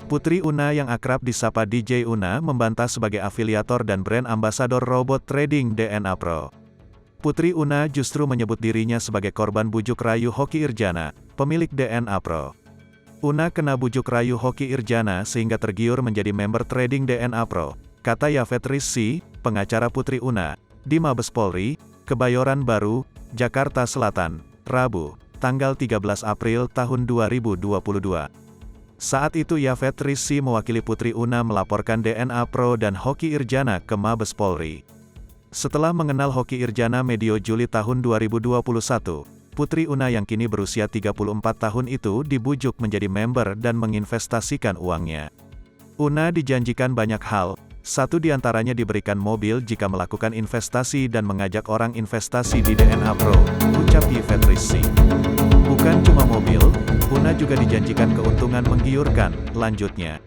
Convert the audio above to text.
Putri Una yang akrab disapa DJ Una membantah sebagai afiliator dan brand ambasador robot trading DNA Pro. Putri Una justru menyebut dirinya sebagai korban bujuk rayu Hoki Irjana, pemilik DNA Pro. Una kena bujuk rayu Hoki Irjana sehingga tergiur menjadi member trading DNA Pro, kata Yafet Rizky, pengacara Putri Una, di Mabes Polri, Kebayoran Baru, Jakarta Selatan, Rabu, tanggal 13 April tahun 2022. Saat itu Yafet Rizky mewakili Putri Una melaporkan DNA Pro dan Hoki Irjana ke Mabes Polri. Setelah mengenal Hoki Irjana medio Juli tahun 2021, Putri Una yang kini berusia 34 tahun itu dibujuk menjadi member dan menginvestasikan uangnya. Una dijanjikan banyak hal, satu diantaranya diberikan mobil jika melakukan investasi dan mengajak orang investasi di DNA Pro, ucap Yafet Rizky. Bukan cuma mobil, Una juga dijanjikan keuntungan menggiurkan, lanjutnya.